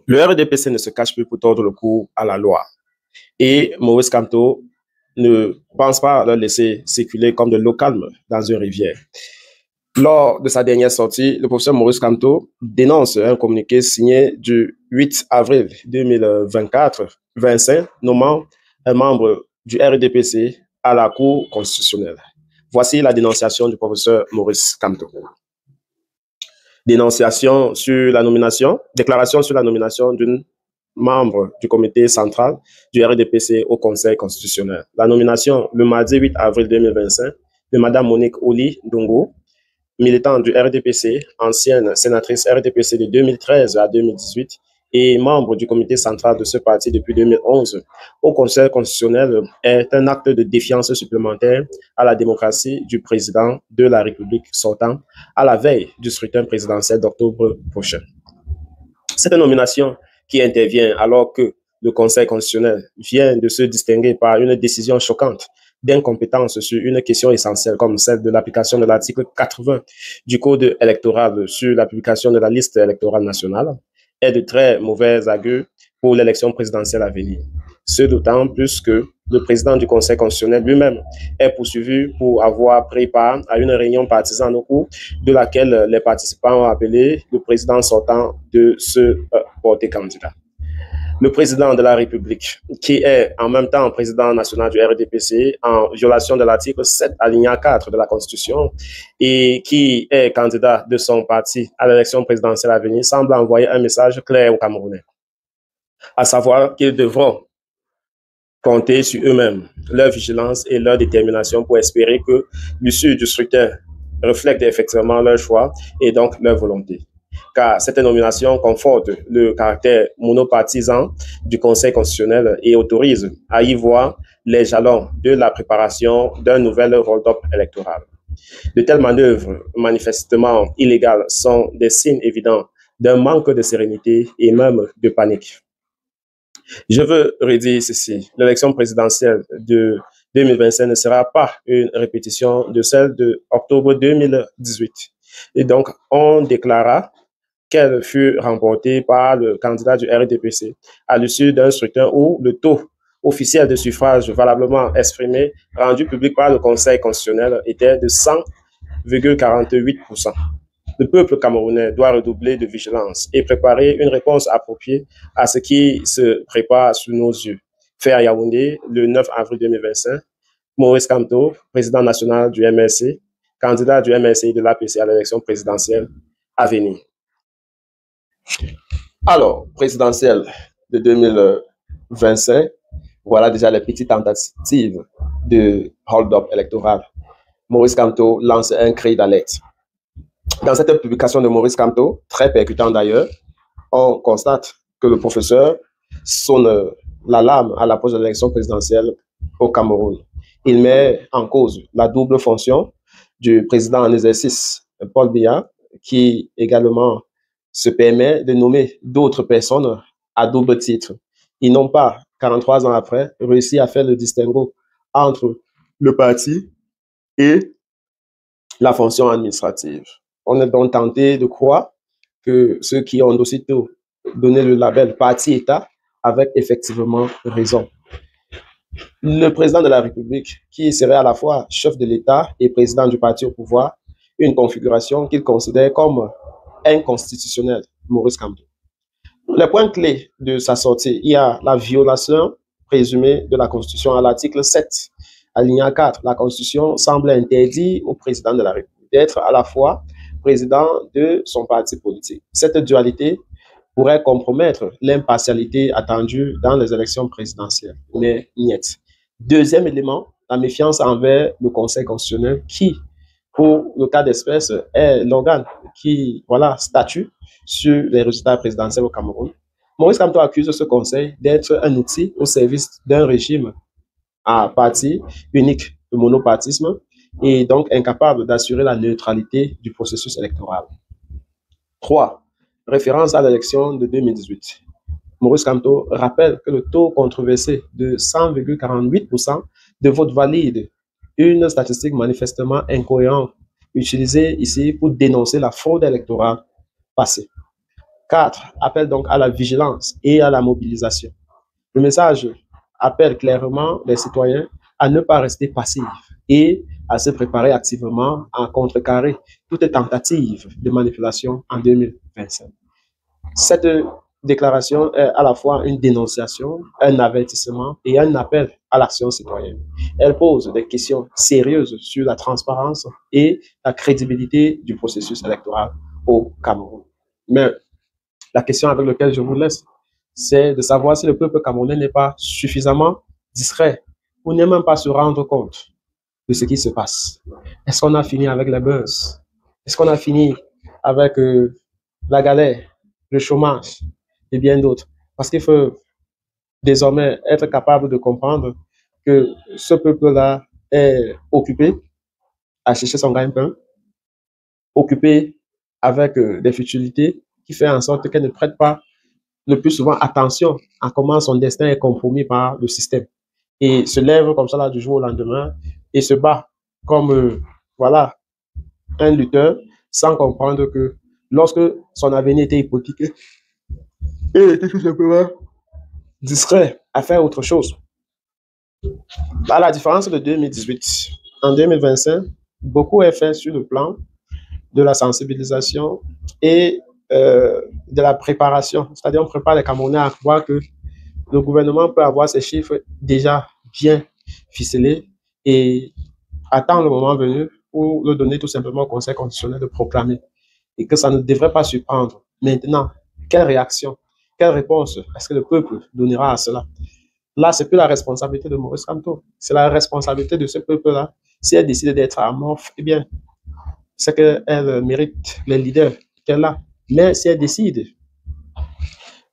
Le RDPC ne se cache plus pour tordre le cou à la loi. Et Maurice Kamto ne pense pas le laisser circuler comme de l'eau calme dans une rivière. Lors de sa dernière sortie, le professeur Maurice Kamto dénonce un communiqué signé du 8 avril 2024-25 nommant un membre du RDPC à la Cour constitutionnelle. Voici la dénonciation du professeur Maurice Kamto. Déclaration sur la nomination d'une membre du comité central du RDPC au Conseil constitutionnel. La nomination le mardi 8 avril 2025 de Mme Monique Oli Ndongo, militante du RDPC, ancienne sénatrice RDPC de 2013 à 2018 et membre du comité central de ce parti depuis 2011 au Conseil constitutionnel, est un acte de défiance supplémentaire à la démocratie du président de la République sortant à la veille du scrutin présidentiel d'octobre prochain. Cette nomination qui intervient alors que le Conseil constitutionnel vient de se distinguer par une décision choquante d'incompétence sur une question essentielle comme celle de l'application de l'article 80 du Code électoral sur la publication de la liste électorale nationale, est de très mauvais augure pour l'élection présidentielle à venir. Ce d'autant plus que le président du Conseil constitutionnel lui-même est poursuivi pour avoir pris part à une réunion partisane au cours de laquelle les participants ont appelé le président sortant de se porter candidat. Le président de la République, qui est en même temps président national du RDPC, en violation de l'article 7 alinéa 4 de la Constitution, et qui est candidat de son parti à l'élection présidentielle à venir, semble envoyer un message clair aux Camerounais, à savoir qu'ils devront compter sur eux-mêmes, leur vigilance et leur détermination pour espérer que l'issue du scrutin reflète effectivement leur choix et donc leur volonté. Car cette nomination conforte le caractère monopartisan du Conseil constitutionnel et autorise à y voir les jalons de la préparation d'un nouvel hold-up électoral. De telles manœuvres manifestement illégales sont des signes évidents d'un manque de sérénité et même de panique. Je veux redire ceci, l'élection présidentielle de 2025 ne sera pas une répétition de celle de octobre 2018. Et donc, on déclara qu'elle fut remportée par le candidat du RDPC à l'issue d'un scrutin où le taux officiel de suffrage valablement exprimé, rendu public par le Conseil constitutionnel, était de 100,48%. Le peuple camerounais doit redoubler de vigilance et préparer une réponse appropriée à ce qui se prépare sous nos yeux. Fait à Yaoundé, le 9 avril 2025, Maurice Kamto, président national du MRC, candidat du MRC et de l'APC à l'élection présidentielle à venir. Alors, présidentielle de 2025, voilà déjà les petites tentatives de hold-up électoral. Maurice Kamto lance un cri d'alerte. Dans cette publication de Maurice Kamto, très percutant d'ailleurs, on constate que le professeur sonne l'alarme à l'approche de l'élection présidentielle au Cameroun. Il met en cause la double fonction du président en exercice, Paul Biya, qui également se permet de nommer d'autres personnes à double titre. Ils n'ont pas, 43 ans après, réussi à faire le distinguo entre le parti et la fonction administrative. On est donc tenté de croire que ceux qui ont aussitôt donné le label parti-État avaient effectivement raison. Le président de la République, qui serait à la fois chef de l'État et président du parti au pouvoir, une configuration qu'il considère comme inconstitutionnelle, Maurice Kamto. Les points clés de sa sortie, il y a la violation présumée de la Constitution à l'article 7, alinéa 4. La Constitution semble interdire au président de la République d'être à la fois président de son parti politique. Cette dualité pourrait compromettre l'impartialité attendue dans les élections présidentielles, mais niet. Deuxième élément, la méfiance envers le Conseil constitutionnel qui, pour le cas d'espèce, est l'organe qui statue sur les résultats présidentiels au Cameroun. Maurice Kamto accuse ce conseil d'être un outil au service d'un régime à parti unique, le monopartisme, et donc incapable d'assurer la neutralité du processus électoral. 3. Référence à l'élection de 2018. Maurice Kamto rappelle que le taux controversé de 100,48% de votes valides, une statistique manifestement incohérente, utilisée ici pour dénoncer la fraude électorale passée. 4 appelle donc à la vigilance et à la mobilisation. Le message appelle clairement les citoyens à ne pas rester passifs et à se préparer activement à contrecarrer toute tentative de manipulation en 2025. Cette déclaration est à la fois une dénonciation, un avertissement et un appel à l'action citoyenne. Elle pose des questions sérieuses sur la transparence et la crédibilité du processus électoral au Cameroun. Mais la question avec laquelle je vous laisse, c'est de savoir si le peuple camerounais n'est pas suffisamment discret ou n'est même pas se rendre compte de ce qui se passe. Est-ce qu'on a fini avec les buzz? Est-ce qu'on a fini avec la galère, le chômage et bien d'autres? Parce qu'il faut désormais être capable de comprendre que ce peuple-là est occupé à chercher son gagne-pain, occupé avec des futilités qui fait en sorte qu'elle ne prête pas le plus souvent attention à comment son destin est compromis par le système. Et se lève comme ça là du jour au lendemain et se bat comme voilà un lutteur sans comprendre que lorsque son avenir était hypothéqué, il était tout simplement discret à faire autre chose. À la différence de 2018, en 2025, beaucoup est fait sur le plan de la sensibilisation et de la préparation. C'est-à-dire, on prépare les Camerounais à voir que le gouvernement peut avoir ses chiffres déjà bien ficelés et attend le moment venu pour le donner tout simplement au Conseil constitutionnel de proclamer et que ça ne devrait pas surprendre. Maintenant, quelle réaction, quelle réponse est-ce que le peuple donnera à cela? Là, c'est plus la responsabilité de Maurice Kamto, c'est la responsabilité de ce peuple-là. Si elle décide d'être amorphe, eh bien, c'est qu'elle mérite les leaders qu'elle a. Mais si elle décide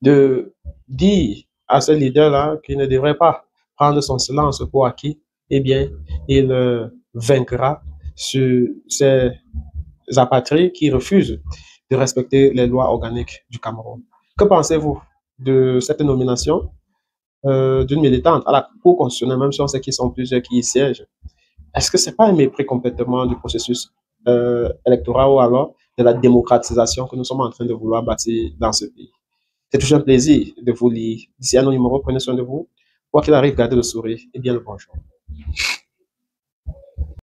de dire à ce leader-là qu'il ne devrait pas prendre son silence pour acquis, eh bien, il vaincra sur ces apatrides qui refusent de respecter les lois organiques du Cameroun. Que pensez-vous de cette nomination d'une militante à la Cour constitutionnelle, même si on sait qu'ils sont plusieurs qui y siègent? Est-ce que c'est pas un mépris complètement du processus électoral ou alors de la démocratisation que nous sommes en train de vouloir bâtir dans ce pays? C'est toujours un plaisir de vous lire. D'ici à nos numéros, prenez soin de vous. Quoi qu'il arrive, gardez le sourire et bien le bonjour.